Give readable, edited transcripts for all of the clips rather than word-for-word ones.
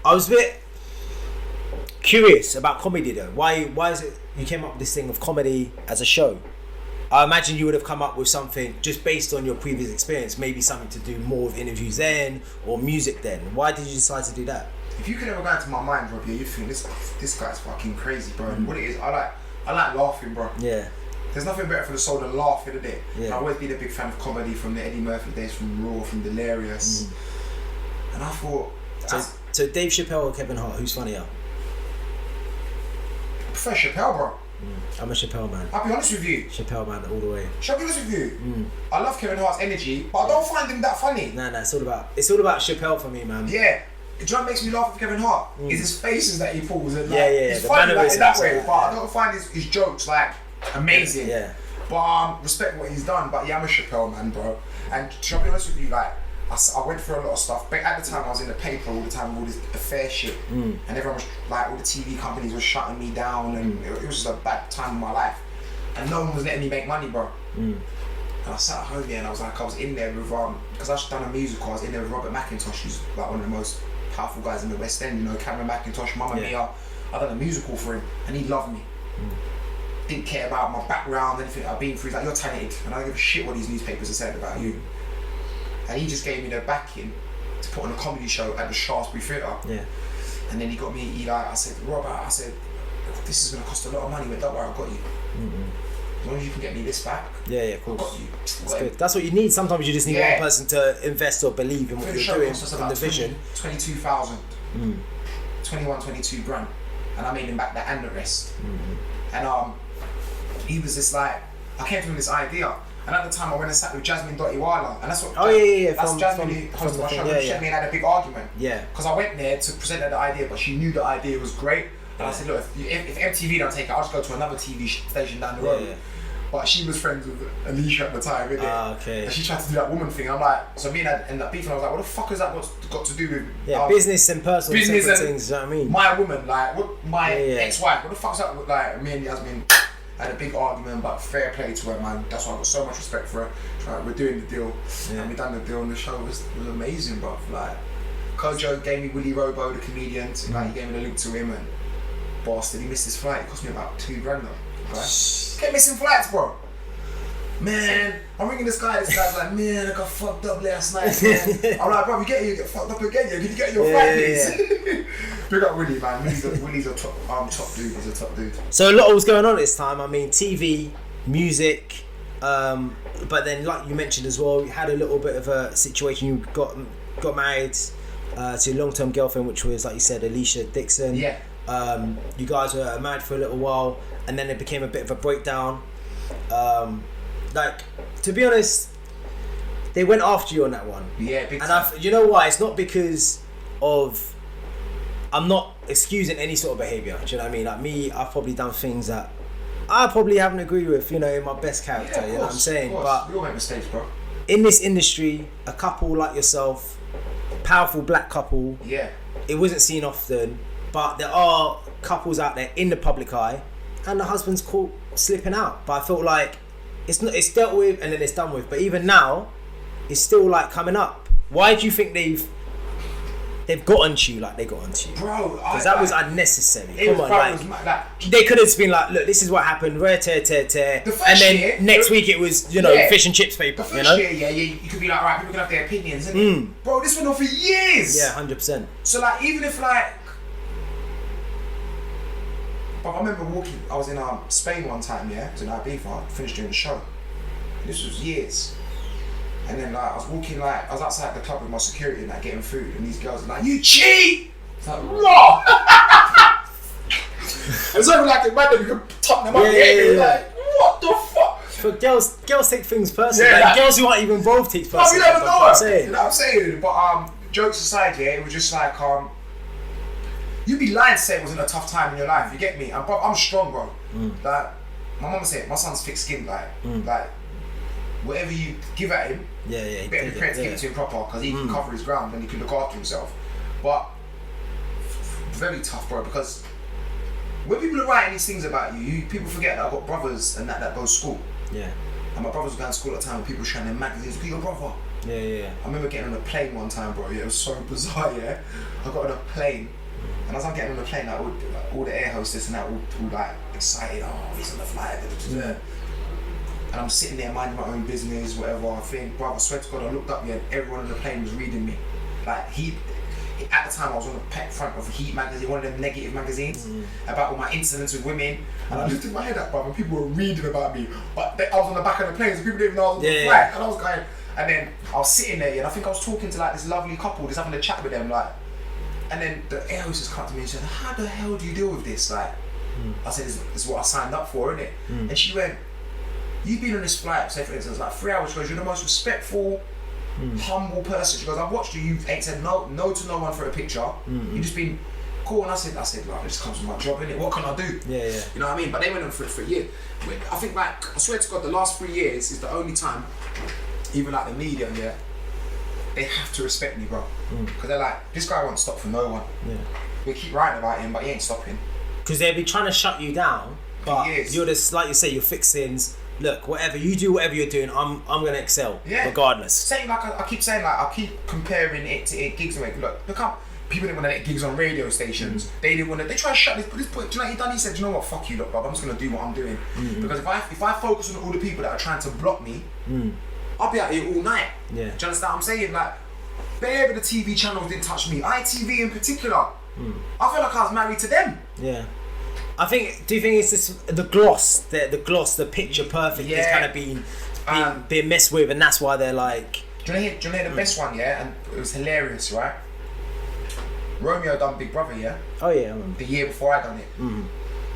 I was a bit curious about comedy though. Why is it you came up with this thing of comedy as a show? I imagine you would have come up with something just based on your previous experience, maybe something to do more with interviews then or music then. Why did you decide to do that? If you could ever go into my mind, bro, you think this guy's fucking crazy, bro. And what it is, I like laughing, bro. Yeah. There's nothing better for the soul than laughing, isn't it? Yeah. I've always been a big fan of comedy from the Eddie Murphy days, from Raw, from Delirious. And I thought... So Dave Chappelle or Kevin Hart, who's funnier? I prefer Chappelle, bro. I'm a Chappelle man. I'll be honest with you. Chappelle man all the way. Shall I be honest with you? I love Kevin Hart's energy, but I don't find him that funny. Nah, it's all about Chappelle for me, man. Yeah. Do you know what makes me laugh with Kevin Hart? Is his faces that he pulls. And he's the funny like, in that way, yeah. but I don't find his jokes like amazing. Yeah. But respect what he's done. But yeah, I'm a Chappelle man, bro. And to be honest with you, like I went through a lot of stuff. But at the time, I was in the paper all the time with all this affair shit, and everyone was like, all the TV companies were shutting me down, and it was just a bad time in my life. And no one was letting me make money, bro. And I sat at home here, and I was in there with because I just done a musical. I was in there with Robert McIntosh, who's like one of the most powerful guys in the West End, you know, Cameron McIntosh, Mamma Mia. I done a musical for him, and he loved me. Didn't care about my background, anything I've been through. He's like, you're talented, and I don't give a shit what these newspapers have said about you. And he just gave me the backing to put on a comedy show at the Shaftesbury Theatre. Yeah. And then he got me, I said, Robert, this is going to cost a lot of money. He went, don't worry, I've got you. As long as you can get me this back, of course. I've got you. That's good. That's what you need. Sometimes you just need one person to invest or believe in what you're doing, in the vision. 22,000. 22 grand. And I made him back that and the rest. And he was just like, I came to him with this idea. And at the time I went and sat with Jasmine Dottiwala, and that's what that's Jasmine who hosted my show. She and me had a big argument. Yeah. Because I went there to present her the idea, but she knew the idea was great. And I said, look, if MTV don't take it, I'll just go to another TV station down the road. Yeah. But she was friends with Alicia at the time, innit? Okay. And she tried to do that woman thing. I'm like, so me and I ended up beefing. I was like, what the fuck has that got to do with business and personal things? You know what I mean? My woman, like, my ex-wife. What the fuck's that with, like, me and Yasmin? Had a big argument, but fair play to her, man. That's why I got so much respect for her. Like, we're doing the deal, and we done the deal, and the show was amazing, bro. Like, Kojo gave me Willie Robo, the comedian, like, he gave me the link to him, and bastard, he missed his flight. It cost me about $2 grand though. Right? Kept missing flights, bro. Man, I'm ringing this guy's like, man, I got fucked up last night, man. I'm like, bro, you get fucked up again, Can you get your flight, please? Big up Willie, man. Willie's a top dude. He's a top dude. So a lot was going on at this time. I mean, TV, music, but then, like you mentioned as well, you had a little bit of a situation. You got married to your long-term girlfriend, which was, like you said, Alicia Dixon. Yeah. You guys were married for a little while, and then it became a bit of a breakdown. Like, to be honest, they went after you on that one. Yeah, big time. And you know why? It's not because of... I'm not excusing any sort of behaviour, do you know what I mean? Like me, I've probably done things that I probably haven't agreed with, you know, in my best character, you know what I'm saying? But we all make mistakes, bro. In this industry, a couple like yourself, powerful black couple, it wasn't seen often, but there are couples out there in the public eye, and the husband's caught slipping out. But I felt like it's dealt with and then it's done with. But even now, it's still like coming up. Why do you think they've got onto you like they got onto you? Bro, because that was unnecessary. Come on, they could have just been like, look, this is what happened, tear. And then next week it was, you know, fish and chips paper, you know? You could be like, right, people can have their opinions, innit? Bro, this went on for years. Yeah, 100%. So like, even if like, but I remember I was in Spain one time, I was in Ibiza, finished doing the show. This was years. And then like I was outside the club with my security and like getting food, and these girls were like, you cheat! It's like, raw! It's only like a man that you can top them up like, what the fuck? But girls take things personally. Like, girls who aren't even involved take personally. You never know it. You know what I'm saying? But jokes aside, it was just like you'd be lying to say it wasn't a tough time in your life. You get me? I'm strong, bro. Like my mama said, my son's thick skinned. Like whatever you give at him, you better be prepared to give it to him proper, because he can cover his ground and he can look after himself. But very tough, bro, because when people are writing these things about you, people forget that I've got brothers and that go to school. Yeah. And my brothers were going to school at the time, and people were showing their magazines. Look at your brother. Yeah. I remember getting on a plane one time, bro. Yeah, it was so bizarre. Yeah, I got on a plane, and as I'm getting on the plane, like all the air hostess and that all like excited. Oh, he's on the flight. And I'm sitting there minding my own business, whatever. I think, bro, I swear to God, I looked up and everyone on the plane was reading me. Like at the time I was on the front of Heat magazine, one of them negative magazines, about all my incidents with women. And I lifted my head up, bro, and people were reading about me. But I was on the back of the plane, so people didn't even know I was on the flight. And I was going, and then I was sitting there, and I think I was talking to like this lovely couple, just having a chat with them, like. And then the air hostess come to me and said, "How the hell do you deal with this?" Like, I said, "This is what I signed up for, isn't it?" And she went, "You've been on this flight, say for instance, like 3 hours." She goes, "You're the most respectful, humble person." She goes, "I've watched you. You ain't said no to no one for a picture. You've just been cool." And I said, like, this comes from my job, innit? What can I do? Yeah. You know what I mean? But they went on for a year. I think, like, I swear to God, the last 3 years is the only time, even like the media, yeah, they have to respect me, bro. Because they're like, this guy won't stop for no one. Yeah. We keep writing about him, but he ain't stopping. Because they'll be trying to shut you down, but you're just, like you say, you're fixings. Look, whatever you do, whatever you're doing, I'm gonna excel, regardless. Same, like I keep saying, like I keep comparing it to gigs. Look how people didn't want to get gigs on radio stations. They didn't want to. They try to shut this. But this point, do you know what he done? He said, "You know what? Fuck you, look, bro. I'm just gonna do what I'm doing." Because if I focus on all the people that are trying to block me, I'll be out here all night. Yeah. Do you understand what I'm saying? Like, bare of the TV channels didn't touch me. ITV in particular. I feel like I was married to them. Yeah. Do you think it's this, the gloss, the picture perfect is kind of being messed with, and that's why they're like... Do you know the best one, yeah? And it was hilarious, right? Romeo done Big Brother, yeah? Oh yeah. The year before I done it.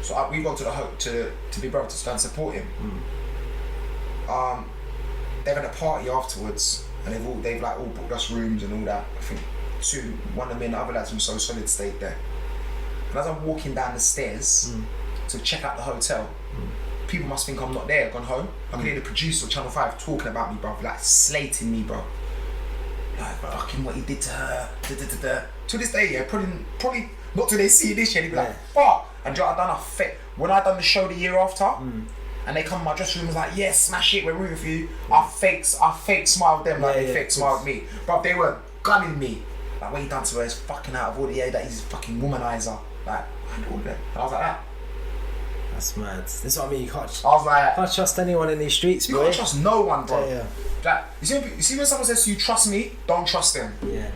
So we gone to Big Brother to go and support him. They've had a party afterwards, and they've like all booked us rooms and all that. I think one of them and the other lads from So Solid stayed there. And as I'm walking down the stairs to check out the hotel, people must think I'm not there, gone home. I can hear the producer of Channel 5 talking about me, bro, like slating me, bro. Like, fucking what he did to her. To this day, yeah, probably not till they see this shit, they'd be like, fuck. And you know, when I done the show the year after, and they come in my dressing room and was like, yeah, smash it, we're rooting for you. I fake smiled them like they fake smiled me. But they were gunning me. Like, what he done to her is fucking out of order, that he's a fucking womanizer. Like, and I was like that. That's mad. This is what I mean. You can't trust anyone in these streets, bro. You can't trust no one, bro. Yeah. Like, you see when someone says to you, trust me, don't trust them. Yeah.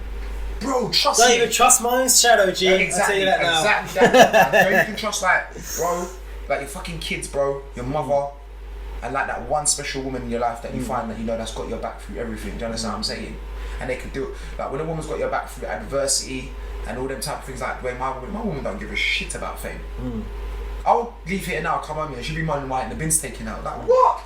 Bro, trust me. Don't even trust my own shadow, G. Exactly. I'll tell you that now. Exactly that. You can trust, like, bro, like your fucking kids, bro, your mother, and like that one special woman in your life that you find that you know that's got your back through everything. Do you understand what I'm saying? And they could do it. Like when a woman's got your back through adversity and all them type of things, like the way my woman don't give a shit about fame. I'll leave here now, come home here, she'll be minding why the bin's taken out. Like what?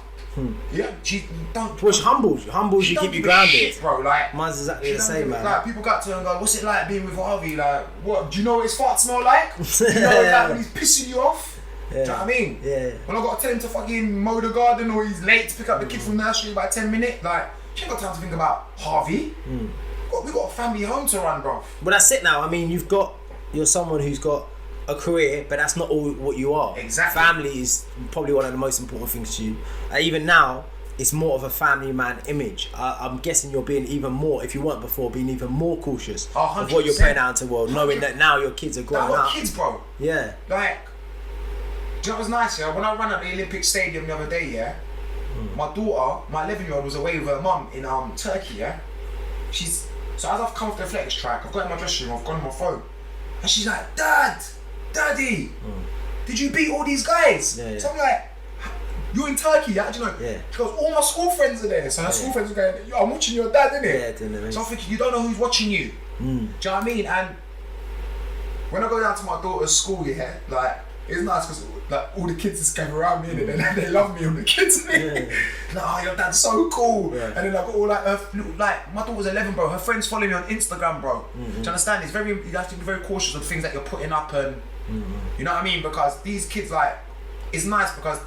Yeah, she don't. Well, she humbles you, keep you grounded. Shit, bro, like mine's exactly the same, man. Like people got to her and go, "What's it like being with Harvey? Like, what? Do you know what his fart smell like? Do you know like when he's pissing you off? Do you know what I mean? Yeah. When I got to tell him to fucking mow the garden or he's late to pick up the kid from nursery by 10 minutes, like she ain't got time to think about Harvey. We got a family home to run, bro. But that's it now. I mean, you're someone who's got a career, but that's not all what you are. Exactly. Family is probably one of the most important things to you. Even now, it's more of a family man image. I'm guessing you're being even more, if you weren't before, being even more cautious of what you're putting out into the world, knowing that now your kids are growing up. Kids, bro. Yeah. Like, do you know what was nice, yeah? When I ran at the Olympic Stadium the other day, yeah, my daughter, my 11-year-old, was away with her mum in Turkey, yeah? So as I've come off the flex track, I've got in my dressing room, I've gone on my phone, and she's like, Daddy, did you beat all these guys? Yeah. So I'm like, you're in Turkey, yeah? Do you know? Yeah. She goes, all my school friends are there. So her school friends are going, yo, I'm watching your dad, innit? Yeah, didn't. So I'm thinking, you don't know who's watching you. Do you know what I mean? And when I go down to my daughter's school, yeah, like, it's nice because like all the kids just came around me and they love me, all the kids. Like, oh, your dad's so cool. Yeah. And then I got all like my daughter's 11, bro. Her friends follow me on Instagram, bro. Do you understand? You have to be very cautious of the things that you're putting up and you know what I mean? Because these kids, like, it's nice because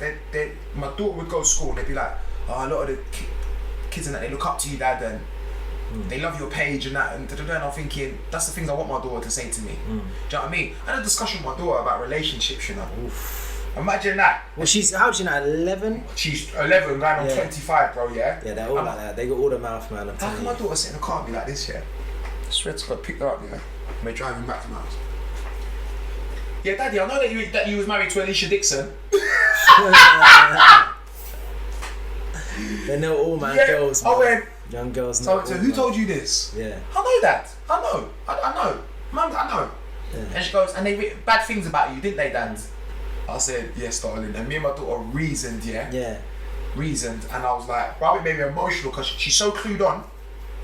my daughter would go to school and they'd be like, oh, a lot of the kids and that, they look up to you, dad, and they love your page and that, and I'm thinking, that's the things I want my daughter to say to me. Do you know what I mean? I had a discussion with my daughter about relationships, you know. Imagine that. Well, how old is she now? 11. She's 11, going on 25, bro. Yeah. Yeah, they're all like that. They got all the mouth, man. How can my daughter sit in a car and be like this? Yeah. I swear to God, pick her up. Yeah. We're driving back to my house. Yeah, Daddy, I know that you was married to Alicia Dixon. They know all, man. Girls, man. I went. Young girls. So who told you this? Yeah. I know that. I know. Mum, I know. Yeah. And she goes, and they written bad things about you, didn't they, Dad? I said, yes, darling. And me and my daughter reasoned, Yeah. Reasoned. And I was like, well, it made me emotional because she's so clued on.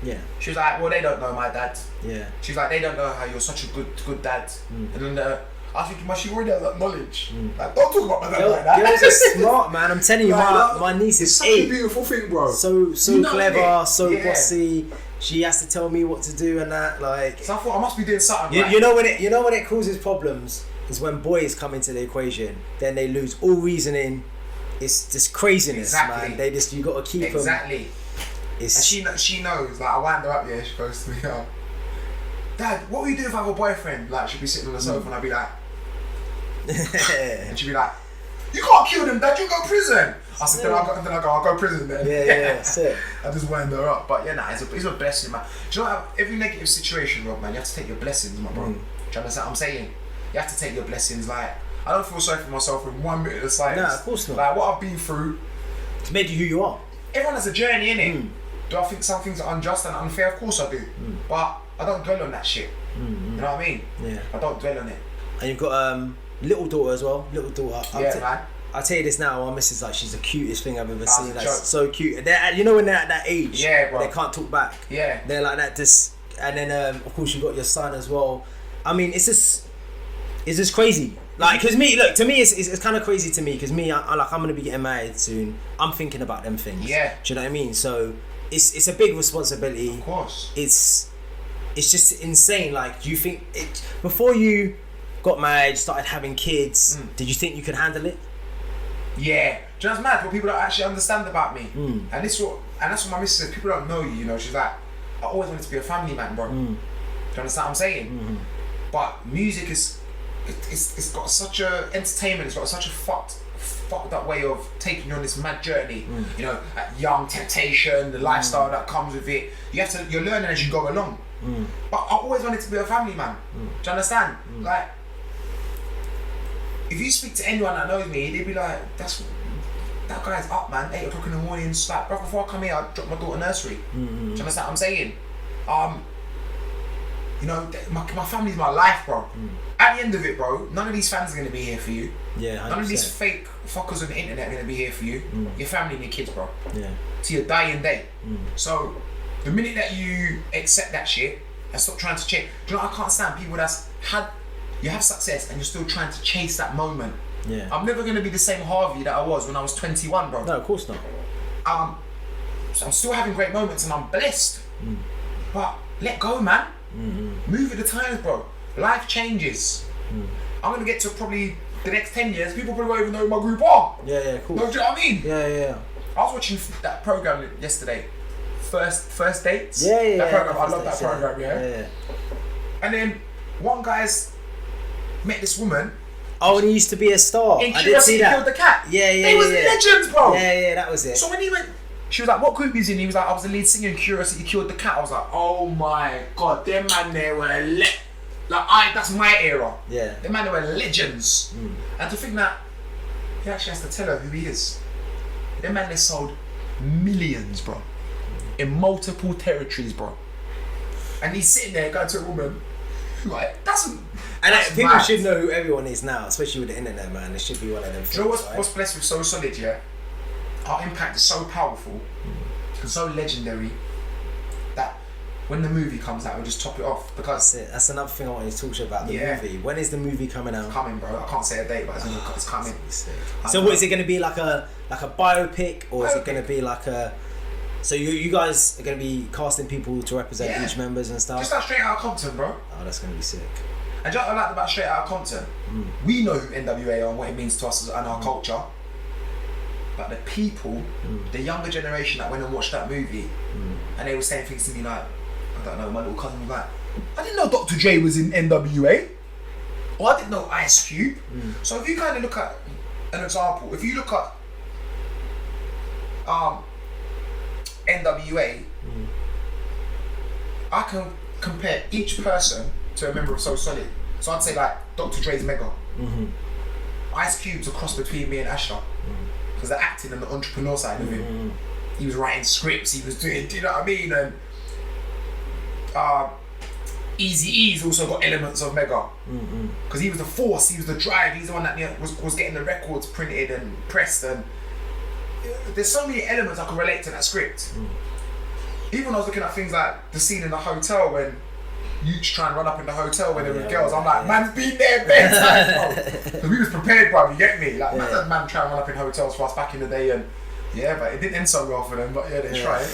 Yeah. She was like, well, they don't know my dad. Yeah. She's like, they don't know how you're such a good dad. And then I was thinking, she already has that knowledge. Like, don't talk about my dad like that. Girls are smart, man. I'm telling you, my niece is such 8. a beautiful thing, bro. So clever, so bossy. She has to tell me what to do and that. Like, so I thought I must be doing something. You know when it causes problems is when boys come into the equation. Then they lose all reasoning. It's just craziness, man. You got to keep them. Exactly. And she knows. Like, I wind her up. Yeah, she goes to me, Dad, what would you do if I have a boyfriend? Like, she'd be sitting on the sofa and I'd be like, and she'd be like, you can't kill them, Dad. You go to prison. I said, then I'll go to prison then. Yeah, that's it. I just wind her up. But yeah, it's a blessing, man. Do you know what? Every negative situation, Rob, man, you have to take your blessings, my bro. Do you understand what I'm saying? You have to take your blessings. Like, I don't feel sorry for myself in 1 minute. It's like, no, of course not. Like, what I've been through, it's made you who you are. Everyone has a journey, innit? Do I think some things are unjust and unfair? Of course I do. But I don't dwell on that shit. You know what I mean? Yeah. I don't dwell on it. And you've got little daughter as well. Little daughter. Man. I'll tell you this now, my missus, like, she's the cutest thing I've ever seen. That's so cute. You know when they're at that age, bro. They can't talk back. Yeah. They're like that. And then of course you got your son as well. I mean, it's just crazy. Like, cause me, look, to me, it's kind of crazy to me, cause me, I'm gonna be getting married soon. I'm thinking about them things. Yeah. Do you know what I mean? So it's a big responsibility. Of course. It's just insane. Like, do you think before you got married, started having kids, did you think you could handle it? Yeah. Do you know what's mad? What people don't actually understand about me. And that's what my missus says. People don't know you. You know, she's like, I always wanted to be a family man, bro. Do you understand what I'm saying? But music it's got such a entertainment. It's got such a fucked up way of taking you on this mad journey. You know, young temptation, the lifestyle that comes with it. You're learning as you go along. But I always wanted to be a family man. Do you understand? Like, if you speak to anyone that knows me, they'd be like, that guy's up, man. 8 o'clock in the morning. It's like, bro, before I come here, I drop my daughter nursery. Do you understand what I'm saying? You know, my family's my life, bro. At the end of it, bro, none of these fans are going to be here for you. Yeah, 100%. None of these fake fuckers on the internet are going to be here for you. Your family and your kids, bro. Yeah. To your dying day. So, the minute that you accept that shit and stop trying to change, do you know what I can't stand? People you have success and you're still trying to chase that moment. Yeah. I'm never going to be the same Harvey that I was when I was 21, bro. No, of course not. So I'm still having great moments and I'm blessed. But let go, man. Move with the times, bro. Life changes. I'm going to get to probably the next 10 years, people probably won't even know who my group are. Yeah, cool. No, do you know what I mean? Yeah. I was watching that program yesterday. First Dates. Yeah. That program, I love that program, yeah. And then one guy's met this woman. Oh, and he used to be a star. I did see that. Killed the cat. Yeah. They was legends, bro. Yeah, that was it. So when he went, she was like, what group is he in? He was like, I was the lead singer in Curiosity Killed the Cat. I was like, oh my God, them man there were that's my era. Yeah. Them man there were legends. And to think that he actually has to tell her who he is. Them man there sold millions, bro. In multiple territories, bro. And he's sitting there going to a woman, like, people mad. Should know who everyone is now, especially with the internet, man. It should be one of them. Do you know what's blessed with So Solid, yeah? Our impact is so powerful and so legendary that when the movie comes out, we'll just top it off. Because that's another thing I wanted to talk to you about, the movie. When is the movie coming out? It's coming, bro. I can't say a date, but it's coming. So what is it going to be, like a biopic, or is it going to be like a... So you guys are going to be casting people to represent each members and stuff? Just like Straight Outta Compton, bro. Oh, that's going to be sick. And do you know what I like about Straight Outta Compton? We know who NWA are and what it means to us and our culture. But the people, the younger generation that went and watched that movie, and they were saying things to me like, I don't know, my little cousin was like, I didn't know Dr. J was in NWA. Or I didn't know Ice Cube. So if you kind of look at an example. If you look at NWA, I can compare each person to a member of So Solid. So I'd say like Dr. Dre's Mega. Ice Cube's a cross between me and Asher. Because the acting and the entrepreneur side of him. He was writing scripts, he was doing, do you know what I mean? And Eazy-E's also got elements of Mega. Because he was the force, he was the drive, he's the one that was getting the records printed and pressed. And there's so many elements I can relate to that script. Even when I was looking at things like the scene in the hotel when you try and run up in the hotel when there were girls, I'm like, man's been there bedtime, bro. Because we was prepared, bro, you get me? Like, man try and run up in hotels for us back in the day, and yeah, but it didn't end so well for them, but yeah, they tried.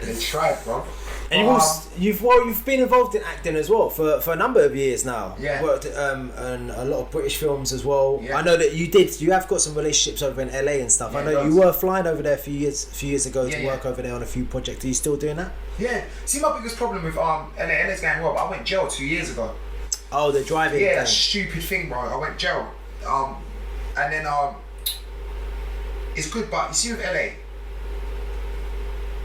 They tried, bro. And you've been involved in acting as well for a number of years now. Yeah. Worked on a lot of British films as well. Yeah. I know that you have got some relationships over in LA and stuff. Yeah, I know you were flying over there a few years ago to work over there on a few projects. Are you still doing that? Yeah. See, my biggest problem with LA's going well, but I went jail 2 years ago. Oh, the driving. Yeah, that stupid thing, bro. I went jail. And then it's good, but you see with LA,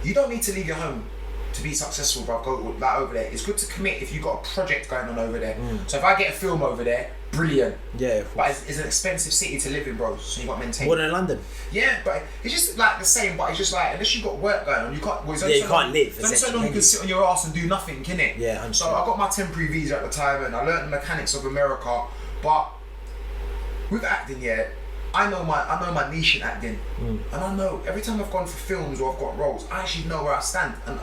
you don't need to leave your home to be successful, bro. Go like over there. It's good to commit if you've got a project going on over there. So if I get a film over there, brilliant. Yeah. But it's an expensive city to live in, bro. So you got to maintain. More than London. Yeah, but it's just like the same. But it's just like unless you've got work going on, you can't. Well, you can't live. It's only so long you can sit on your ass and do nothing, can it? Yeah. 100%. So I got my temporary visa at the time, and I learned the mechanics of America. But with acting, I know my niche in acting, and I know every time I've gone for films or I've got roles, I actually know where I stand. And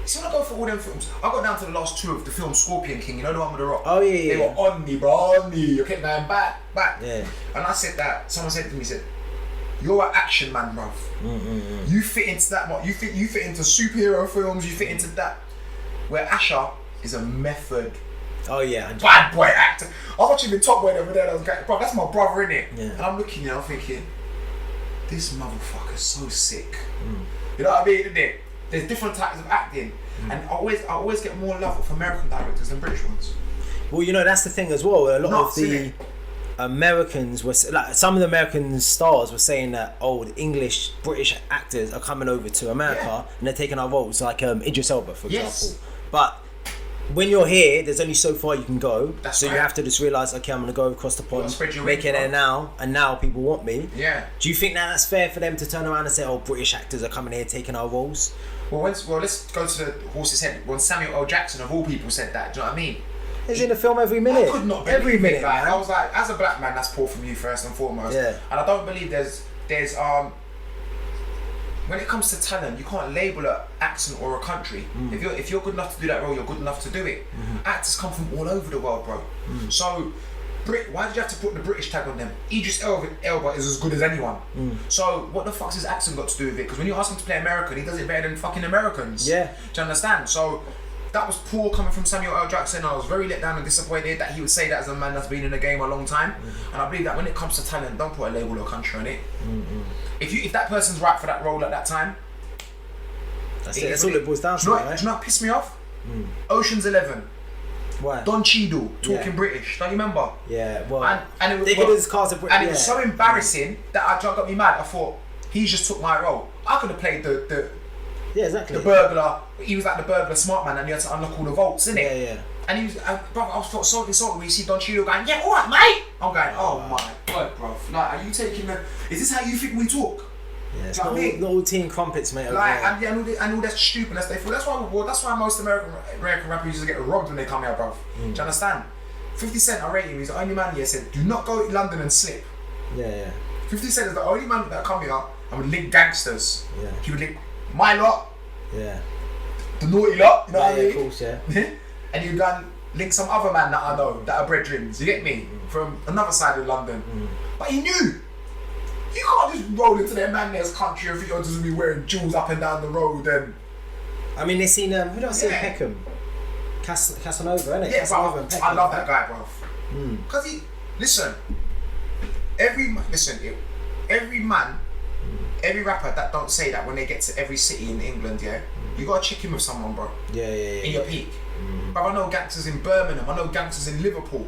see, when I go for all them films, I got down to the last two of the film Scorpion King, you know the one with the Rock? Oh yeah. They were on me, bro, on me. You kept going back. Yeah. And I said that, someone said to me, you're an action man, bruv. You fit into that, you fit into superhero films, you fit into that. Where Asher is a method. Oh yeah. Bad boy actor. I was watching the Top Boy over there, bro, that's my brother, innit? Yeah. And I'm looking there, I'm thinking, this motherfucker's so sick. You know what I mean, innit? There's different types of acting, and I always get more love for American directors than British ones. Well, you know that's the thing as well. A lot of the Americans were like, some of the American stars were saying that English British actors are coming over to America and they're taking our roles, like Idris Elba, for example. But when you're here, there's only so far you can go. You have to just realise, okay, I'm going to go across the pond, make it there now, and now people want me. Yeah. Do you think that's fair for them to turn around and say, British actors are coming here taking our roles? Well, let's go to the horse's head. When Samuel L. Jackson, of all people, said that, do you know what I mean? He's in the film every minute. I could not believe every minute. Like, I was like, as a black man, that's poor from you first and foremost. Yeah. And I don't believe there's when it comes to talent, you can't label an accent or a country. If you're good enough to do that role, you're good enough to do it. Actors come from all over the world, bro. So, why did you have to put the British tag on them? Idris Elba is as good as anyone. So, what the fuck's his accent got to do with it? Because when you ask him to play American, he does it better than fucking Americans. Yeah. Do you understand? So, that was poor coming from Samuel L. Jackson. I was very let down and disappointed that he would say that as a man that's been in the game a long time. And I believe that when it comes to talent, don't put a label or country on it. If that person's right for that role at that time, that's it. That's all it boils down to, right? Do you know what pissed me off? Ocean's 11. Why? Don Cheadle talking British. Don't you remember? Yeah. Well, and it was, it was so embarrassing that it got me mad. I thought he just took my role. I could have played the exactly. The burglar. He was like the burglar smart man, and you had to unlock all the vaults, innit? Yeah. And he was, bro, I felt so insulted when you see Don Cheadle going, yeah, alright, mate. I'm going, oh my god, bro. Like, are you taking the? Is this how you think we talk? Yeah, it's not all teen crumpets, mate. Like, and all that stupidness they feel. That's why most American rappers used to get robbed when they come here, bro. Do you understand? 50 Cent, I rate him. He's the only man here said, do not go to London and slip. Yeah. 50 Cent is the only man that come here and would link gangsters. Yeah. He would link my lot. Yeah. The naughty lot, you know what I mean? Of course, yeah. And you'd link some other man that I know that are brethrens, you get me? From another side of London. But he knew. You can't just roll into their man there's country and think you're just be wearing jewels up and down the road and... I mean, they seen, who did I see? Peckham? Casanova, innit? Yeah, Casanova but I love that guy, bro. Because every man, every rapper that don't say that when they get to every city in England, you gotta check in with someone, bro. Yeah. In your peak. But I know gangsters in Birmingham, I know gangsters in Liverpool.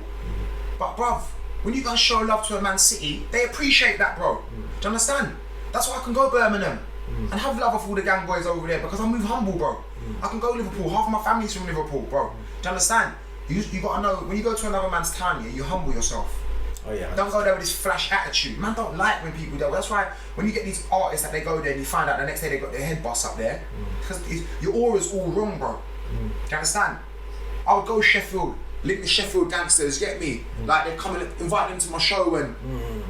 But bruv, when you go and show love to a Man City, they appreciate that, bro. Do you understand? That's why I can go Birmingham and have love for all the gang boys over there because I move humble, bro. I can go Liverpool. Half of my family's from Liverpool, bro. Do you understand? You gotta know, when you go to another man's town, you humble yourself. Oh yeah. 100%. Don't go there with this flash attitude. Man don't like when people do. That's why when you get these artists that they go there and you find out the next day they got their head bust up there, because your aura's all wrong, bro. Do you understand? I would go Sheffield, link the Sheffield gangsters, get me? Like they come and invite them to my show and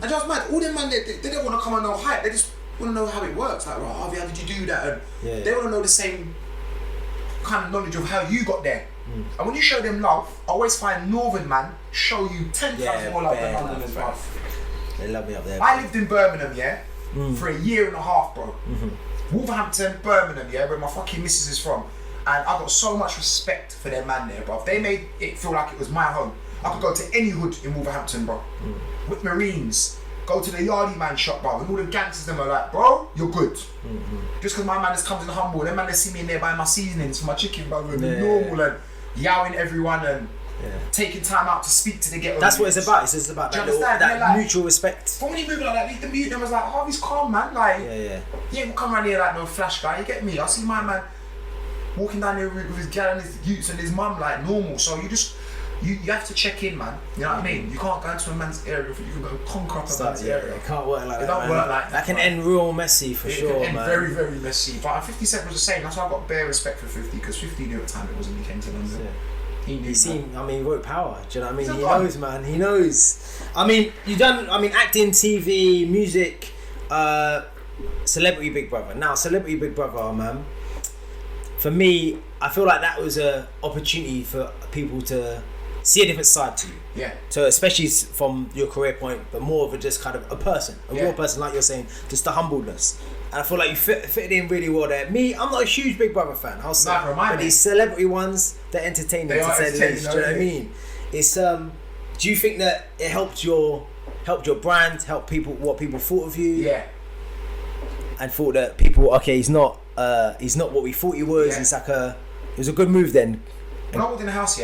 just mad. All them man, they don't want to come on no hype. They just want to know how it works. Like, Harvey, how did you do that? And they want to know the same kind of knowledge of how you got there. And when you show them love, I always find Northern man show you 10 times more love than Londoners, bro. They love me up there. I lived in Birmingham, for a year and a half, bro. Wolverhampton, Birmingham, where my fucking missus is from. And I got so much respect for their man there, bro. They made it feel like it was my home. I could go to any hood in Wolverhampton, bro. With Marines, go to the Yardie man shop, bro. And all the gangsters them are like, bro, you're good. Just because my man just comes in humble, them man they see me in there buying my seasonings for my chicken, bro. And normal and yowing everyone and taking time out to speak to the ghetto. That's what it's about. It's just about that like, mutual respect. But when you move like that, the mute them was like, Harvey's calm, man. Like, he ain't come around here like no flash guy. You get me? I see my man walking down there with his gal and his youths and his mum like normal. So you have to check in, man. You know what I mean? You can't go into a man's area if you can go conquer up a man's area. It can't work like that. It don't work like that. That can end real messy for sure, man. It can end very, very messy. But 50 Cent was the same. That's why I got bare respect for 50 because 50 knew at the time it wasn't he came to London. He wrote Power. Do you know what I mean? He knows, man. He knows. I mean, acting, TV, music, Celebrity Big Brother. Now, Celebrity Big Brother, man. For me, I feel like that was an opportunity for people to see a different side to you. Yeah. So especially from your career point, but more of a just kind of a person, a real person, like you're saying, just the humbleness. And I feel like you fitted in really well there. Me, I'm not a huge Big Brother fan. I'll say, but these celebrity ones, they're entertaining to say the least. Do you know what I mean? It's do you think that it helped your brand, helped people, what people thought of you? Yeah. And thought that people, okay, he's not what we thought he was. Yeah. It's like it was a good move then. When I walked in the house,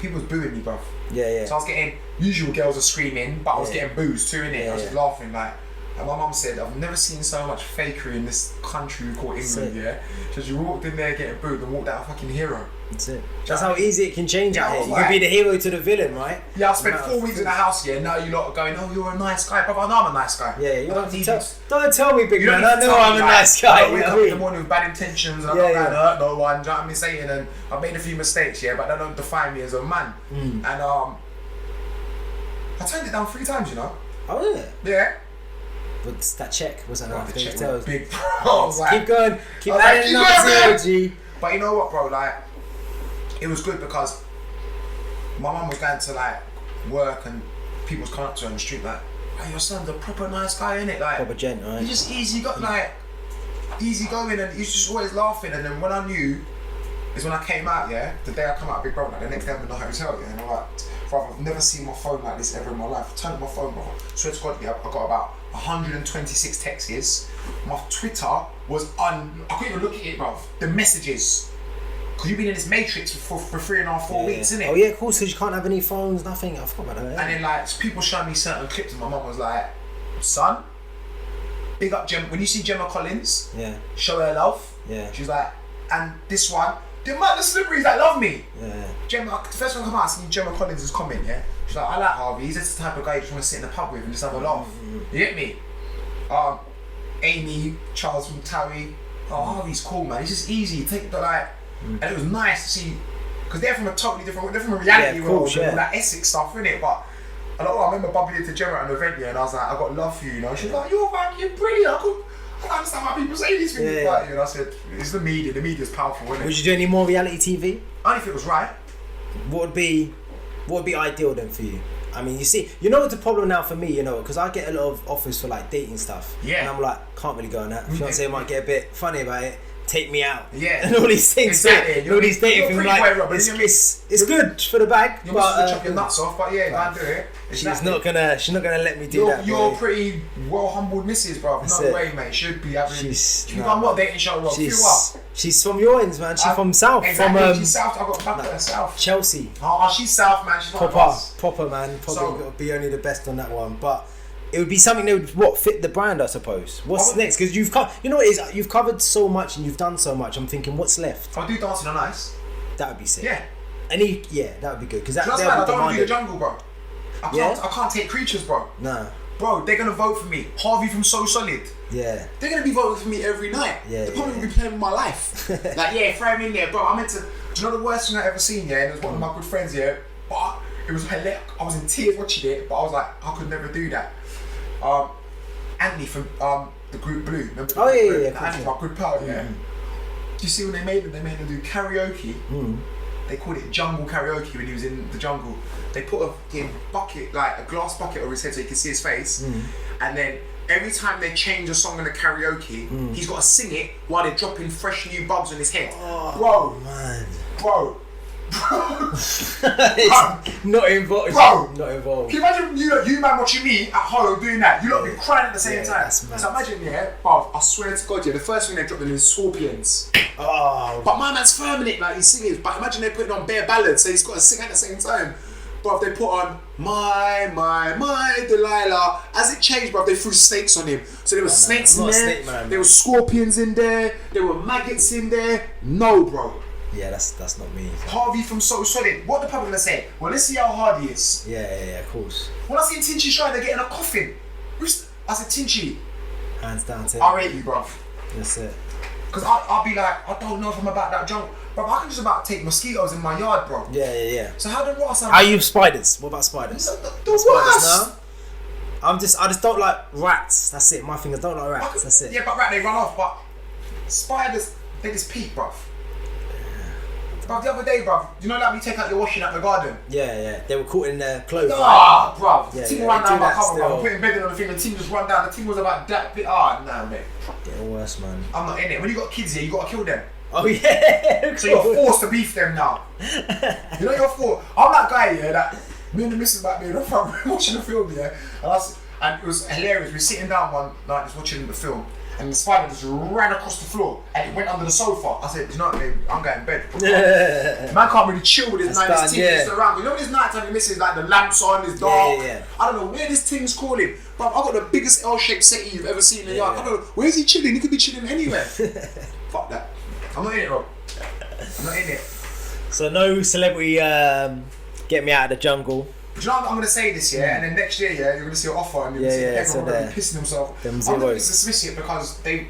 people was booing me, bruv. Yeah. So I was getting, usual girls are screaming, but I was getting boos too, innit? I was just laughing like, and my mum said, I've never seen so much fakery in this country we call England, So you walked in there getting booed and walked out a fucking hero. That's it. That's how easy it can change out here. You can be the hero to the villain, right? Yeah, I spent 4 weeks in the house, now you lot are going, oh, you're a nice guy. Brother, I know I'm a nice guy. Yeah, you don't tell me, big man. I know I'm a nice guy. I wake up in the morning with bad intentions and I'm not going to hurt no one, do you know what I'm saying? And I've made a few mistakes, but that don't define me as a man. And I turned it down 3 times, you know? Oh, yeah? Yeah. But that check wasn't enough. The check was big, bro. Keep going. Keep adding up 0, G. But you know what, bro? Like, it was good because my mum was going to like work and people was coming up to her on the street like, hey, your son's a proper nice guy, innit? Like, proper gent, right? He's just easy going and he's just always laughing. And then when I knew, is when I came out, the day I come out of Big Brother, like, the next day I'm in the hotel, and I'm like, brother, I've never seen my phone like this ever in my life. I turned my phone, brother. Swear to God, I got about 126 texts. My Twitter was I couldn't even look at it, bruv. The messages. Because you've been in this matrix for 3.5, 4 weeks, innit? Oh yeah, of course, because you can't have any phones, nothing. I forgot about that. And then like, people showing me certain clips and my mum was like, son, big up Gemma. When you see Gemma Collins, show her love. Yeah. She's like, and this one, the amount of celebrities that love me. Yeah. Gemma, the first one I come out, I seen Gemma Collins' comment, She's like, I like Harvey. He's just the type of guy you just want to sit in the pub with and just have a laugh. You get me? Amy, Charles from Towie. Oh, Harvey's cool, man. He's just easy. Take the like, and it was nice to see, because they're from a totally different, they're from a reality world, that Essex stuff, innit? But I remember bumping into Gemma at an event, and I was like, I got love for you, you know? She's like, you're fucking brilliant. I don't understand why people say these things about you. And I said, it's the media. The media's powerful, isn't it? Would you do any more reality TV? Only if it was right. What would be ideal then for you? I mean, you know what's the problem now for me, because I get a lot of offers for like dating stuff. Yeah. And I'm like, can't really go on that. Fiance might get a bit funny about it. take me out. Yeah. And all these things. Exactly. All these dating things. Like, Rob, it's good for the bag. You're supposed to chop your nuts off, but yeah, don't do it. She's not gonna let me do that. You're pretty well humbled missus, bro. No way, mate. Should be having. She's done what dating show, Rob? She's from your ends, man. She's from South. Exactly. From she's South. I got back to her South. Chelsea. Oh, she's South, man. She's proper, man. Probably got to be only the best on that one, but. It would be something that would fit the brand, I suppose. What's next? Because you've you know what it is? You've covered so much and you've done so much. I'm thinking, what's left? I'll do Dancing on Ice. That would be sick. Yeah. That would be good because I don't want to do the jungle, bro. I can't take Creatures, bro. Nah. Bro, they're gonna vote for me. Harvey from So Solid. Yeah. They're gonna be voting for me every night. Yeah. They're probably gonna be playing with my life. Like, yeah, throw him in there, bro. I meant to. Do you know the worst thing I ever seen? Yeah, and it was one of my good friends. Yeah, but it was hilarious. I was in tears watching it, but I was like, I could never do that. Anthony from the group Blue. Remember oh yeah, Blue? yeah. Anthony, my good pal. Yeah. Do you see when they made them do karaoke? They called it jungle karaoke when he was in the jungle. They put a bucket, like a glass bucket over his head so you can see his face, and then every time they change a song in the karaoke, he's got to sing it while they're dropping fresh new bugs on his head. Oh, bro, man. Bro. Not involved. Bro, not involved. Can you imagine you man watching me at home doing that? You lot be crying at the same time. So imagine, bro, I swear to God, the first thing they dropped in is Scorpions. Oh. But my man's firming it, like he's singing. But imagine they're putting on bare ballads, so he's got to sing at the same time. Bro, they put on my Delilah. As it changed, bro, they threw snakes on him. So there were snakes in there. There were scorpions in there. There were maggots in there. No, bro. Yeah, that's not me. Harvey from So Solid. What the public gonna say? Well, let's see how hard he is. Yeah, of course. When I seen Tinchy trying to get in a coffin, I said, Tinchy. Hands down, Tim. I rate you, bruv. That's it. Because I'll be like, I don't know if I'm about that junk. Bro, I can just about take mosquitoes in my yard, bro. Yeah. So how the worst? How you spiders? What about spiders? The worst. I just don't like rats. That's it. My thing is don't like rats. That's it. Yeah, but they run off. But spiders, they just peek, bruv. Bruv, the other day, bruv, you know like we take out your washing at the garden? Yeah. They were caught in their clothes. Ah, bruv. The team ran down my cover, bruv. Putting bedding on the thing, the team just run down. The team was about that bit. Nah, mate. Getting worse, man. I'm not in it. When you got kids here, you gotta kill them. Oh yeah. So you're forced to beef them now. You know you're forced. I'm that guy, that me and the missus back there in the front room watching the film, and it was hilarious. We were sitting down one night just watching the film. And the spider just ran across the floor and it went under the sofa. I said, do you know what, babe? I'm going to bed. Man can't really chill with his night. His team just around. You know when it's night time, he misses like the lamps on, it's dark. Yeah. I don't know where this thing's calling. But I've got the biggest L-shaped settee you've ever seen in the yard. I don't know, where's he chilling? He could be chilling anywhere. Fuck that. I'm not in it, bro. I'm not in it. So no celebrity get me out of the jungle. Do you know what I'm going to say this year? And then next year, you're going to see an offer and you're going to see everyone going to be pissing themselves. I'm not going to dismiss it because they've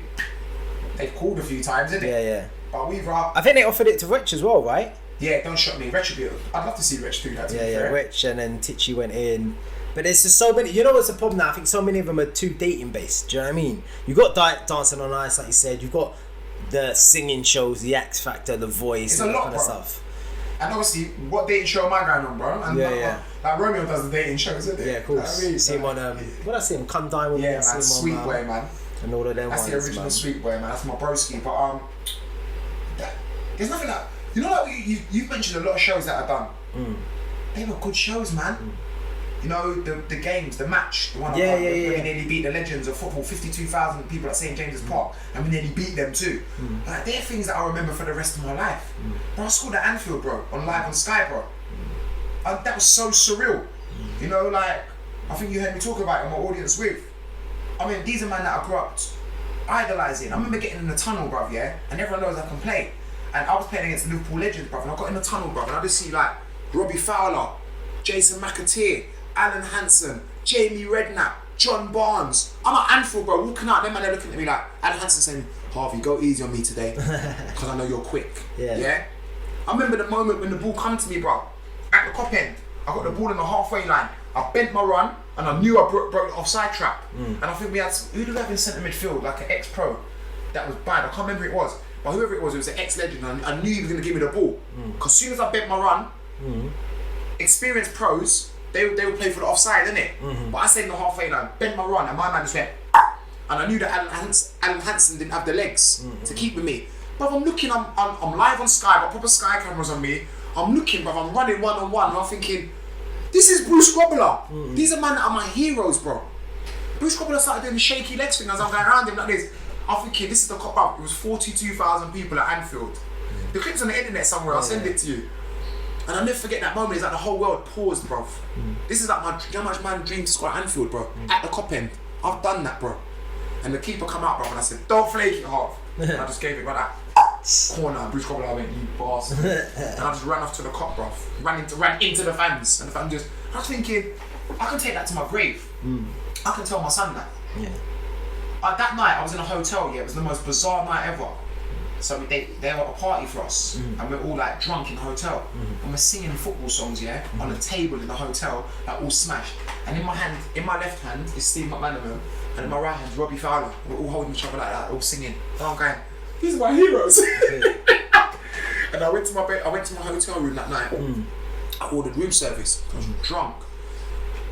called a few times, isn't it? Yeah. But I think they offered it to Rich as well, right? Yeah, don't shut me. Rich would be. I'd love to see Rich do that. Rich and then Titchy went in. But there's just so many. You know what's the problem now? I think so many of them are too dating based. Do you know what I mean? You've got Dancing on Ice, like you said. You've got the singing shows, the X Factor, the Voice, it's and a that lot, kind of stuff. And obviously, what dating show am I going on, bro? And like Romeo does the dating shows, isn't it? Yeah, of course. You know see him on what I see him, Come Dine with Me. Yeah, man, Sweet Boy, man. And all of them. That's the original Sweet Boy, man. That's my broski. But there's nothing like you've mentioned a lot of shows that are done. They were good shows, man. You know the games, the match, the one where we nearly beat the legends of football, 52,000 people at St James's Park, and we nearly beat them too. Like they're things that I remember for the rest of my life. Bro, I scored at Anfield, bro, on Sky, bro. That was so surreal. You know, like I think you heard me talk about it in my audience with. I mean, these are men that I grew up idolising. I remember getting in the tunnel, bruv, and everyone knows I can play. And I was playing against Liverpool legends, bruv, and I got in the tunnel, bruv, and I just see like Robbie Fowler, Jason McAteer, Alan Hansen, Jamie Redknapp, John Barnes. I'm at Anfield, bro, walking out, them man, they're looking at me like, Alan Hansen saying, Harvey, go easy on me today, because I know you're quick. Yeah? I remember the moment when the ball come to me, bro, at the cop end. I got the ball in the halfway line. I bent my run, and I knew I broke the offside trap. And I think we had, who did we have in centre midfield, like an ex-pro, that was bad. I can't remember who it was. But whoever it was an ex-legend, and I knew he was going to give me the ball. Because as soon as I bent my run, experienced pros, they would play for the offside, innit? But I stayed in the halfway line, bent my run, and my man just went, and I knew that Alan Hansen didn't have the legs to keep with me. Bruv, I'm looking, I'm live on Sky, got proper Sky cameras on me. I'm looking, bruv, I'm running one-on-one, and I'm thinking, this is Bruce Grobbler. These are men that are my heroes, bro. Bruce Grobbler started doing the shaky legs thing as I'm going around him like this. I'm thinking, this is the cop, bruv. It was 42,000 people at Anfield. The clip's on the internet somewhere, I'll send it to you. And I'll never forget that moment. It's like the whole world paused, bruv. This is like you know how much man dream to score at Anfield, bro? At the cop end. I've done that, bro. And the keeper come out, bruv, and I said, don't flake it, Harv. And I just gave it like that. Corner, and Bruce Grobbler went, you bastard. And I just ran off to the cop, bruv. Ran into the fans. And the fans just, I was thinking, I can take that to my grave. I can tell my son that. Yeah. That night, I was in a hotel, yeah, it was the most bizarre night ever. So they were at a party for us, and we're all like drunk in the hotel, and we're singing football songs, yeah, on a table in the hotel, like all smashed. And in my left hand is Steve McManaman, and in my right hand is Robbie Fowler. We're all holding each other like that, all singing. And I'm going, these are my heroes. And I went to my hotel room that night. I ordered room service. I was drunk.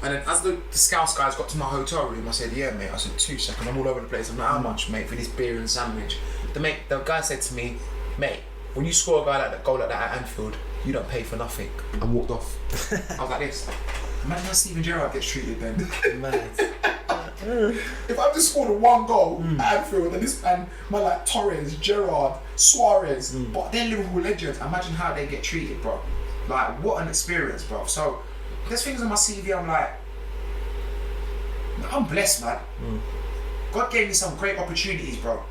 And then as the Scouse guys got to my hotel room, I said, yeah, mate. I said, 2 seconds, I'm all over the place. I'm like, how much, mate, for this beer and sandwich? The guy said to me, mate, when you score a goal like that at Anfield, you don't pay for nothing. And walked off. I was like this. Imagine how Steven Gerrard gets treated then. If I've just scored one goal at Anfield and my like Torres, Gerrard, Suarez, but they're Liverpool legends, imagine how they get treated, bro. Like, what an experience, bro. So, there's things on my CV I'm like, I'm blessed, man. God gave me some great opportunities, bro.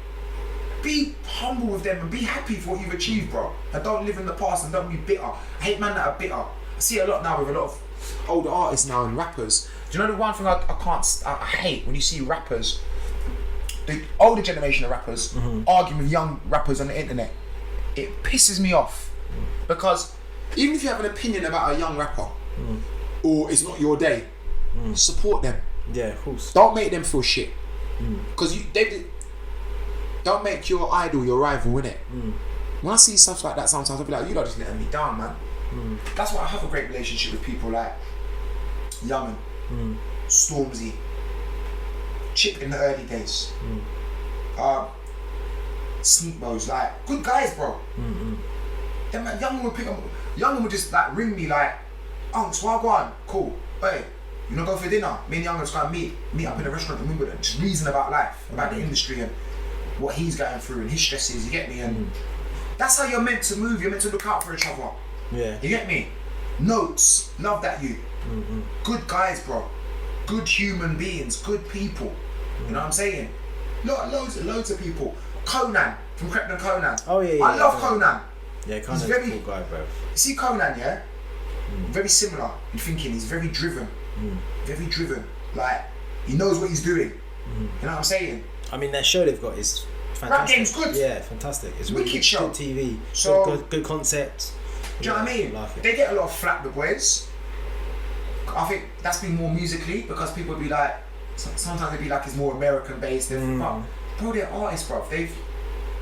Be humble with them and be happy for what you've achieved, bro. And don't live in the past and don't be bitter. I hate men that are bitter. I see a lot now with a lot of older artists now and rappers. Do you know the one thing I hate when you see rappers, the older generation of rappers arguing with young rappers on the internet? It pisses me off. Because even if you have an opinion about a young rapper, or it's not your day, support them. Yeah, of course. Don't make them feel shit. Because don't make your idol your rival, innit? When I see stuff like that sometimes I'll be like, you lot just letting me down, man. That's why I have a great relationship with people like Young'un, Stormzy, Chip in the early days, Sneakmos, like good guys, bro. Then man, Young'un would just like ring me like, Swagwan, cool, hey, you know, go for dinner. Me and Young'un just go and meet up in a restaurant in Wimbledon, just reason about life, about the industry and what he's going through and his stresses, you get me? And that's how you're meant to move, you're meant to look out for each other. Yeah. You get me? Notes, love that you. Good guys, bro. Good human beings, good people. You know what I'm saying? Loads of people. Conan, from Crepton Conan. Oh yeah. I love Conan. Yeah, Conan's a cool guy, bro. You see Conan, yeah? Very similar in thinking, he's very driven. Very driven. Like, he knows what he's doing. You know what I'm saying? I mean, that show they've got is fantastic. Rap game's good. Yeah, fantastic. It's really wicked show. Good TV. So, good concept. Do you know what I mean? Like they get a lot of flack, the boys. I think that's been more musically because people be like, sometimes they be like it's more American based. But bro, they're artists, bro.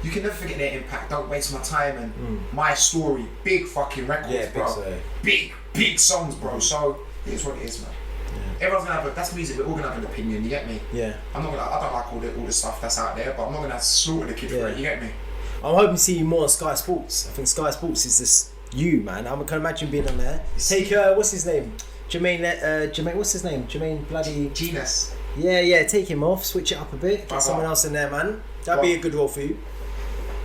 You can never forget their impact. Don't waste my time and my story. Big fucking records, bro. Big songs, bro. So here's what it is, man. Yeah. Everyone's gonna have that's music. We're all gonna have an opinion. You get me? Yeah. I don't like all the stuff that's out there, but I'm not gonna slaughter the kid for it. You get me? I'm hoping to see you more on Sky Sports. I think Sky Sports is this you, man. I can imagine being on there. Take what's his name? Jermaine. What's his name? Jermaine bloody Genius. Yeah. Take him off. Switch it up a bit. Get someone else in there, man. That'd be a good role for you.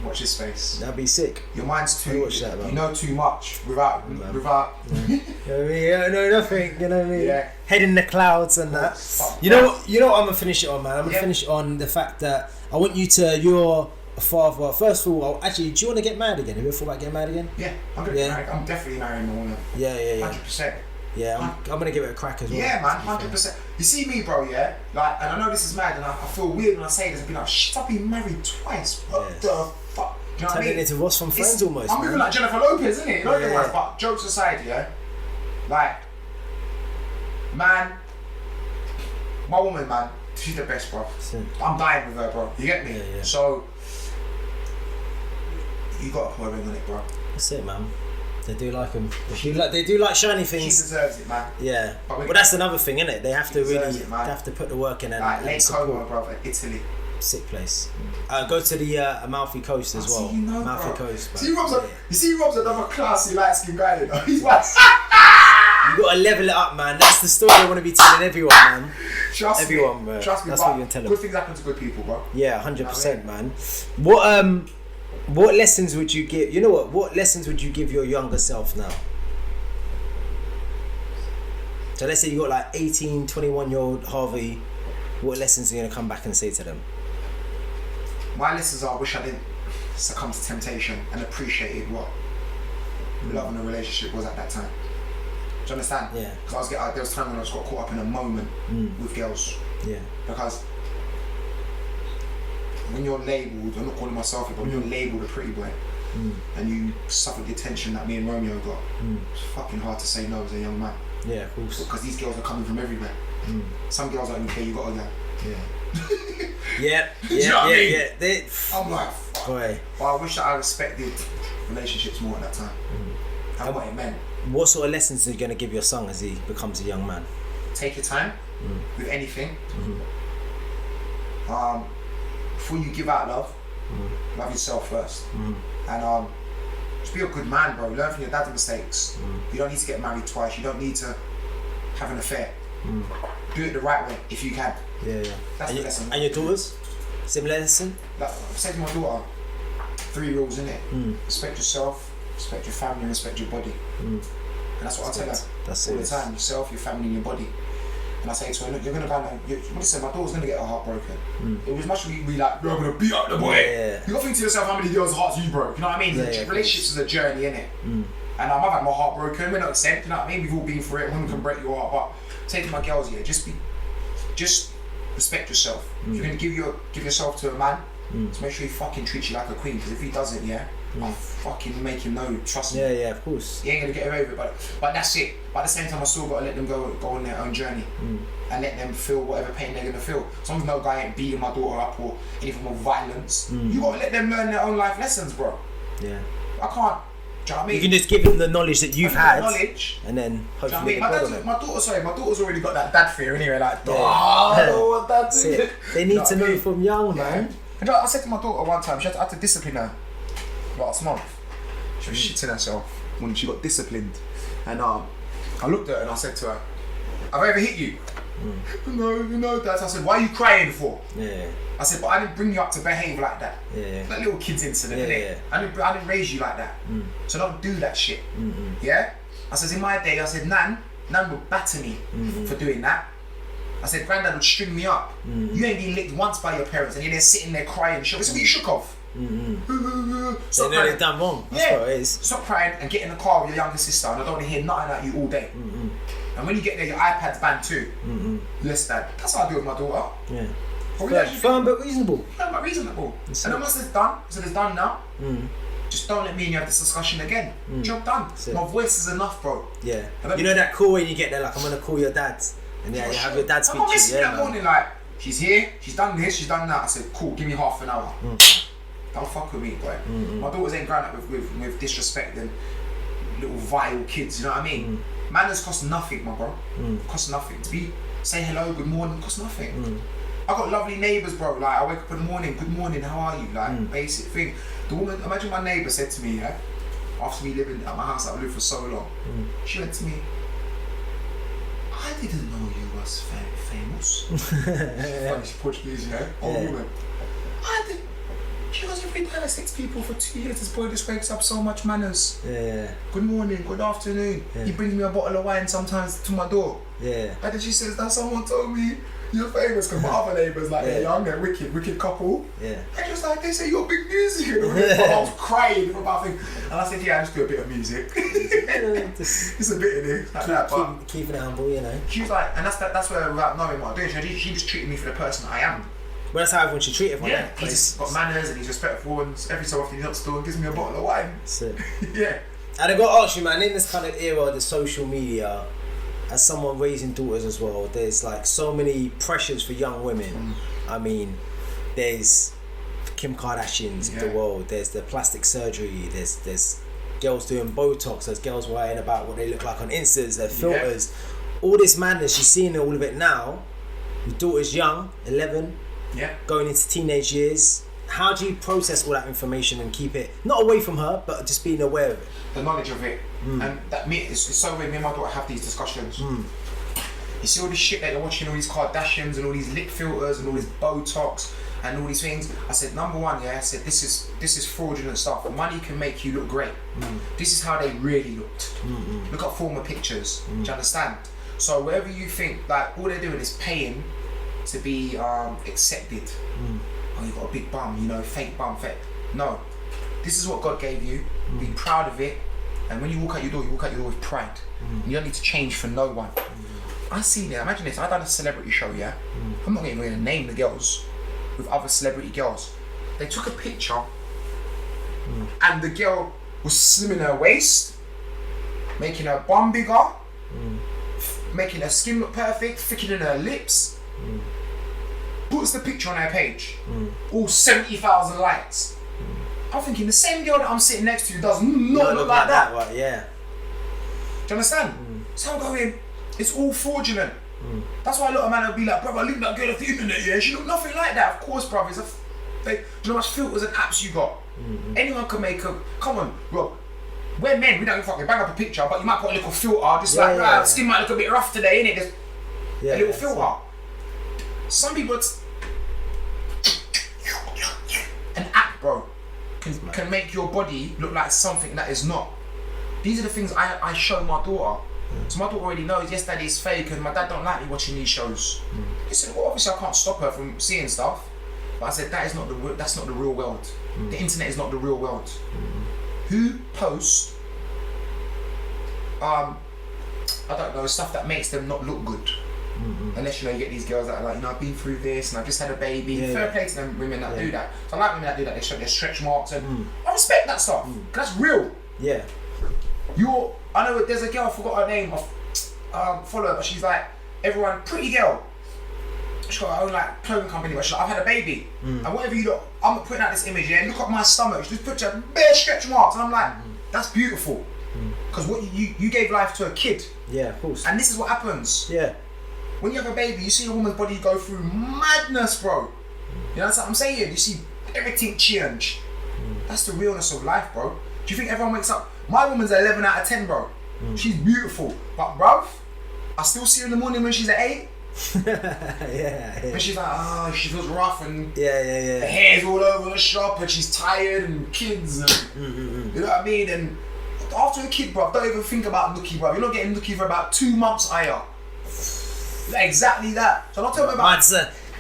Watch his face. That'd be sick. Your mind's too. Watch that, man. You know too much without. You know what I mean? I know nothing. You know what I mean? Yeah. Head in the clouds and that. You know what I'm gonna finish it on, man. I'm gonna finish it on the fact that I want you to your father. First of all, actually, do you want to get married again? Have you ever thought about getting married again? Yeah, I'm gonna get married. I'm definitely marrying my woman. Yeah. 100%. Yeah, I'm gonna give it a crack as well. Yeah, man, 100%. You see me, bro, yeah? Like, and I know this is mad, and I feel weird when I say this and be like, shit, I've been married twice. What the fuck? Do you know what I mean? Turning into Ross from Friends almost. I'm moving like Jennifer Lopez, isn't it? Yeah. But jokes aside, yeah? Like, man, my woman, man, she's the best, bro. I'm dying with her, bro. You get me? Yeah. So, you gotta put a ring on it, bro. That's it, man. They do like them. They do like shiny things. She deserves it, man. Yeah. But that's another thing, isn't it? They have to really, they have to put the work in and like Lake Como, bro, Italy. Sick place. Go to the Amalfi Coast as well. You know, Amalfi bro. Coast. You see Rob's another classy light-skinned guy, you know? He's like... You gotta level it up, man. That's the story I want to be telling everyone, man. Trust me, bro. Trust me, that's what you're telling. Good things happen to good people, bro. Yeah, 100%, man. What lessons would you give? You know what? What lessons would you give your younger self now? So let's say you got like 18, 21-year-old Harvey. What lessons are you gonna come back and say to them? My lessons are: I wish I didn't succumb to temptation and appreciated what love in a relationship was at that time. Do you understand? Yeah. Because there was time when I just got caught up in a moment with girls. Yeah. Because when you're labelled, I'm not calling myself it, but when you're labelled a pretty boy and you suffered the attention that me and Romeo got, it's fucking hard to say no as a young man. Yeah, of course. Because these girls are coming from everywhere. Some girls don't even care you got a girl. Yeah. I'm like, fuck. Boy. But I wish that I respected relationships more at that time. And what it meant. What sort of lessons are you going to give your son as he becomes a young man? Take your time with anything. Before you give out love, love yourself first. And just be a good man, bro. Learn from your dad's mistakes. You don't need to get married twice. You don't need to have an affair. Do it the right way if you can. Yeah. That's the lesson. And your daughters? Similar lesson? Like I said to my daughter, 3 rules, innit? Respect yourself, respect your family, and respect your body. And that's what I tell her all the time. Yourself, your family, and your body. And I say to her, look, you're gonna go now. Listen, my daughter's gonna get her heart broken. It was much we like, we're gonna beat up the boy. Yeah. You gotta think to yourself how many girls' hearts you broke. You know what I mean? Relationships is a journey, innit? And I've had my heart broken. We're not exempt. You know what I mean? We've all been through it. Women can break your heart, but say to my girls, just respect yourself. If you're gonna give yourself to a man, just make sure he fucking treats you like a queen. Because if he doesn't, I'll fucking make him know. Trust me. Yeah, of course. He ain't gonna get away with it, but that's it. But at the same time, I still gotta let them go on their own journey and let them feel whatever pain they're gonna feel. As long as no guy ain't beating my daughter up or any form of violence, you gotta let them learn their own life lessons, bro. Yeah. I can't. Do you know what I mean? You can just give them the knowledge that you've had, and then hopefully you know what I mean? My daughter's already got that dad fear anyway. Like, what dad's it. They need to know from young, man. And I said to my daughter one time, I had to discipline her last month. She was shitting herself when she got disciplined, and I looked at her and I said to her, "Have I ever hit you?" No, Dad. I said, "Why are you crying for?" Yeah. I said, "But I didn't bring you up to behave like that." Yeah. That little kid's incident, innit? I didn't raise you like that. So don't do that shit. Yeah? I said, in my day, I said, Nan would batter me for doing that. I said, Granddad would string me up. You ain't been licked once by your parents and you're there sitting there crying. This is what you shook off. Stop crying. They've done wrong. That's what it is. Stop crying and get in the car with your younger sister, and I don't want to hear nothing like you all day. And when you get there, your iPad's banned too. Yes, Dad. That's how I do with my daughter. Yeah. Firm but reasonable. Firm but reasonable. And then once it's done, so it's done now. Just don't let me and you have this discussion again. Job done. My voice is enough, bro. Yeah. You know that call when you get there, like, I'm gonna call your dad, and you have your dad speak to you. Yeah, that morning, like, she's here, she's done this, she's done that. I said, cool, give me half an hour. Don't fuck with me, boy. My daughters ain't grown up with disrespect and little vile kids, you know what I mean? Manners cost nothing, my bro. Cost nothing. Say hello, good morning, cost nothing. I got lovely neighbours, bro. Like, I wake up in the morning, good morning, how are you? Like, basic thing. The woman, imagine my neighbour said to me, after me living at my house that I've lived for so long, she went to me, I didn't know you was famous. She's Portuguese, old woman. She goes, every day I sit to people for 2 years, this boy just wakes up so much manners. Yeah. Good morning, good afternoon. He brings me a bottle of wine sometimes to my door. Yeah. And then she says, that someone told me you're famous, because my other neighbours, like, they're young, they're wicked couple. Yeah. And just like, they say you're big music. I was crying about things. And I said, I just do a bit of music. It's a bit of this, like that. Keeping it humble, you know. She was like, and that's where, without knowing what I'm doing, she just treated me for the person I am. Well, that's how everyone should treat everyone. Yeah, he's got manners and he's respectful, and every so often he knocks the door and gives me a bottle of wine. Yeah. And I got to ask you, man, in this kind of era of the social media, as someone raising daughters as well, there's like so many pressures for young women. I mean, there's Kim Kardashians of the world, there's the plastic surgery, there's girls doing Botox, there's girls worrying about what they look like on Instas, their filters, all this madness. She's seeing all of it now. Your daughter's young, 11, going into teenage years. How do you process all that information and keep it not away from her, but just being aware of it? The knowledge of it, and that it's so weird. Me and my daughter have these discussions. You see all this shit that you're watching, all these Kardashians and all these lip filters and all this Botox and all these things. I said, number one, I said this is fraudulent stuff. Money can make you look great. This is how they really looked. Look at former pictures. Do you understand? So wherever you think, like, all they're doing is paying to be accepted. Oh, you've got a big bum, fake bum, fake. No, this is what God gave you. Be proud of it, and when you walk out your door, you walk out your door with pride. You don't need to change for no one. I see that. Imagine this. I done a celebrity show. I'm not even going to name the girls with other celebrity girls. They took a picture, and the girl was slimming her waist, making her bum bigger, making her skin look perfect, thickening her lips. Puts the picture on her page. All 70,000 likes. I'm thinking the same girl that I'm sitting next to does not look like that. Right, yeah. Do you understand? So I'm going, it's all fraudulent. That's why a lot of men will be like, brother, look at that girl off the internet, yeah? She look nothing like that. Of course, brother. Do you know how much filters and apps you got? Anyone can make a, come on, Rob. We're men, we don't fucking bang up a picture, but you might put a little filter, just skin might look a bit rough today, innit? Just a little filter. Some people, an app, bro, can make your body look like something that is not. These are the things I show my daughter. So my daughter already knows, yes, daddy is fake, and my dad don't like me watching these shows. He said, well, obviously I can't stop her from seeing stuff. But I said, that's not the real world. The internet is not the real world. Who posts, I don't know, stuff that makes them not look good? Unless you get these girls that are like, I've been through this and I've just had a baby. Fair play to them women that do that. So I like women that do that. They show their stretch marks, and I respect that stuff. Cause that's real. Yeah. I know there's a girl, I forgot her name. I follow her, but she's like, everyone, pretty girl. She's got her own like clothing company, but she's like, I've had a baby, and whatever you look, I'm putting out this image, and look at my stomach. She just put your bare stretch marks, and I'm like, that's beautiful. Because what you gave life to a kid. Yeah, of course. And this is what happens. Yeah. When you have a baby, you see a woman's body go through madness, bro. You know what I'm saying? You see everything change. That's the realness of life, bro. Do you think everyone wakes up? My woman's 11 out of 10, bro. She's beautiful. But, bruv, I still see her in the morning when she's at 8. Yeah. When she's like, she feels rough and the hair's all over the shop and she's tired and kids and you know what I mean? And after a kid, bruv, don't even think about nookie, bruv. You're not getting nookie for about 2 months, Exactly that. So I'm not talking about.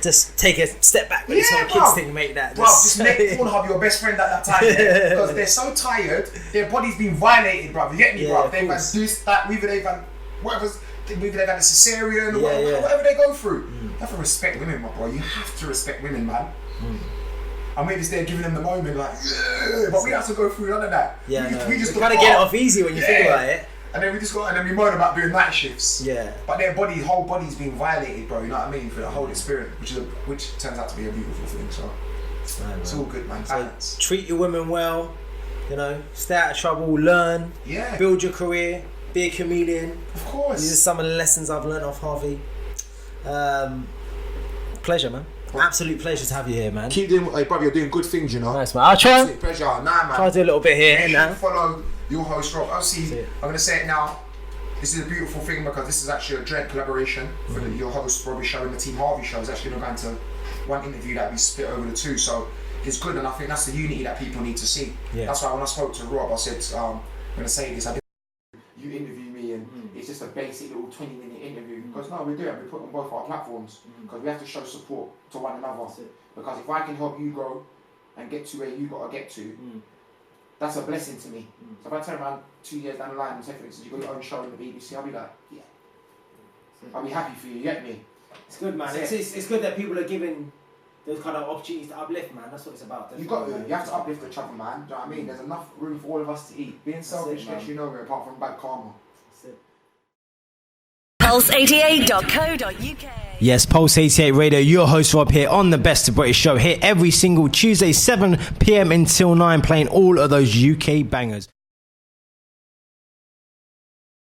Just take a step back with this whole kids thing, make that. Just make Pornhub your best friend at that time, because they're so tired, their body's been violated, bruv. You get me, bruv? They've had this, that, whether they've had a cesarean or whatever they go through. You have to respect women, my bro. You have to respect women, man. And we're just there giving them the moment, like, but we have to go through none of that. We just kind of get it off easy when you think about it. And then we moan about doing night shifts. Yeah. But their whole body's being violated, bro. You know what I mean? For the whole experience, which turns out to be a beautiful thing. So it's all good, man. So treat your women well. Stay out of trouble. Learn. Yeah. Build your career. Be a chameleon. Of course. These are some of the lessons I've learned off Harvey. Pleasure, man. Absolute pleasure to have you here, man. Keep doing, brother. You're doing good things, you know. Nice, man. I'll try. Absolute pleasure. Nah, man. Try to do a little bit here and now. Follow YourHostRob. I'm gonna say it now. This is a beautiful thing because this is actually a dread collaboration for the YourHostRob show and the Team Harvey show. It's actually not going to one interview that we split over the two, so it's good, and I think that's the unity that people need to see. That's why when I spoke to Rob, I said, I'm gonna say this. You interview me, and it's just a basic little 20-minute interview. Because no, we do it. We put on both our platforms because we have to show support to one another. Because if I can help you grow and get to where you gotta get to. That's a blessing to me. So if I turn around 2 years down the line and say, for instance, you've got your own show on the BBC, I'll be like, I'll be happy for you, you get me? It's good, man. It's good that people are giving those kind of opportunities to uplift, man. That's what it's about. You have to uplift each other, man. Do you know what I mean? There's enough room for all of us to eat. Being selfish gets you nowhere apart from bad karma. That's it. Pulse88.co.uk. Yes, Pulse 88 Radio, your host Rob here on the Best of British show, here every single Tuesday 7 PM until 9, playing all of those UK bangers.